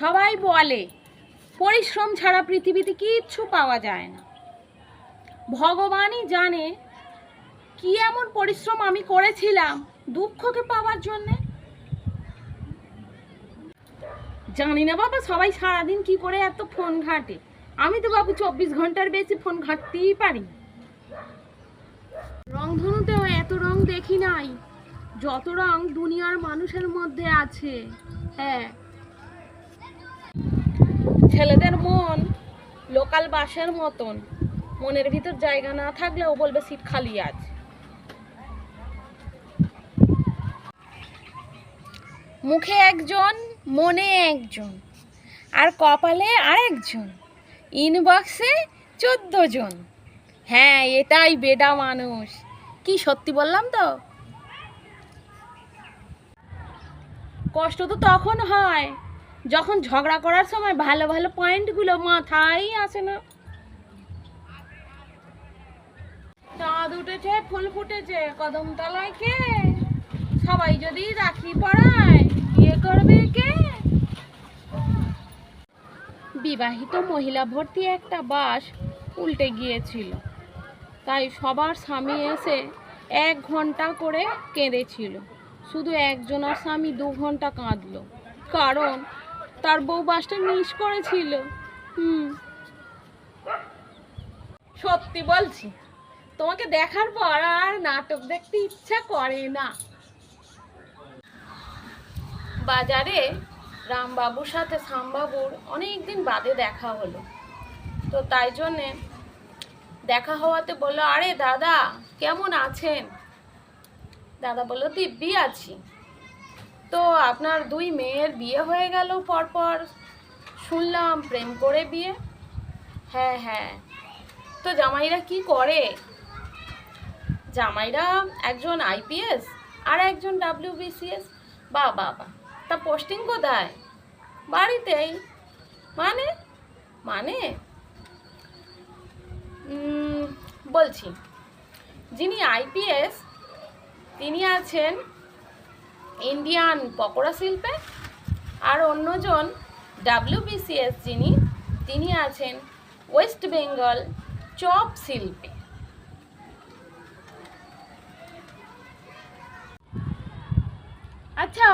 সবাই বলে পরিশ্রম ছাড়া পৃথিবীতে কিচ্ছু পাওয়া যায় না। ভগবানই জানে কি এমন পরিশ্রম আমি করেছিলাম দুঃখকে পাওয়ার জন্যে। জানি না বাবা সবাই সারাদিন কি করে এত ফোন ঘাঁটে, আমি তো বাবু 24 ঘন্টার বেশি ফোন ঘাঁটতেই পারি। রংধনুতেও এত রং দেখি নাই যত রং দুনিয়ার মানুষের মধ্যে আছে। হ্যাঁ, ছেলেদের মন লোকাল বাসের মতন, মনের ভিতর জায়গা না থাকলেও বলবে সিট খালি আছে। মুখে একজন, মনে একজন, আর কপালে আরেকজন, ইনবক্সে 14 জন। হ্যাঁ, এটাই বেডা মানুষ। কি সত্যি বললাম তো? কষ্ট তো তখন হয় যখন ঝগড়া করার সময় ভালো ভালো পয়েন্টগুলো মাথায় আসে না। চাঁদ উঠেছে, ফুল ফুটেছে, কদম তলায় কে? সবাই যদি রাখি পড়ায় বিয়ে করবে কে? বিবাহিত মহিলা ভর্তি একটা বাস উল্টে গিয়েছিল, তাই সবার স্বামী এসে 1 ঘন্টা করে কেঁদেছিল। শুধু একজনের স্বামী 2 ঘন্টা কাঁদলো, কারণ তার বউ বাসটা মিস করেছিল। সত্যি বলছি, তোমাকে দেখার পর আর নাটক দেখতে ইচ্ছা করে না। বাজারে রামবাবুর সাথে শ্যামবাবুর অনেকদিন বাদে দেখা হলো, তো তাই জন্যে দেখা হওয়াতে বললো, আরে দাদা কেমন আছেন? দাদা বললো, দিব্যি আছি। তো আপনার 2 মেয়ের বিয়ে হয়ে গেল পরপর, শুনলাম প্রেম করে বিয়ে। হ্যাঁ হ্যাঁ, তো জামাইরা কি করে? জামাইরা একজন IPS আর একজন WBCS। বা বাবা, তা পোস্টিং কোথায়? বাড়িতেই। মানে মানে বলছি, যিনি IPS তিনি আছেন ইন্ডিয়ান পকোড়া শিল্পে, আর অন্যজন WBCS তিনি আছেন ওয়েস্ট বেঙ্গল চপ শিল্পে। আচ্ছা,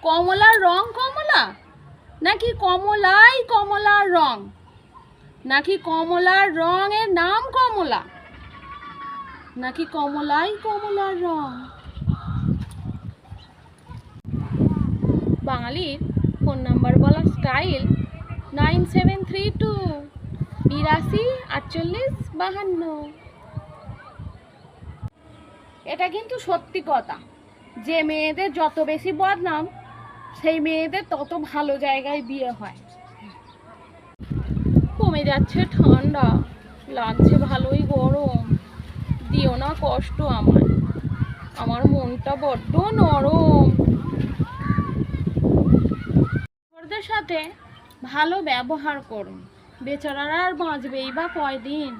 কমলার রং কমলা নাকি কমলাই কমলার রং, নাকি কমলার রঙের নাম কমলা, নাকি কমলাই কমলার রং? বাঙালির ফোন নাম্বার বলার স্টাইল 9732 82 48 52। এটা কিন্তু সত্যি কথা যে মেয়েদের যত বেশি বদনাম সেই মেয়েদের তত ভালো জায়গায় বিয়ে হয়। কমে যাচ্ছে ঠান্ডা, লাগছে ভালোই গরম, দিও না কষ্ট আমার মনটা বড্ড নরম। ওদের সাথে ভালো ব্যবহার করুন, বেচারারা আর বাঁচবেই বা কয়দিন।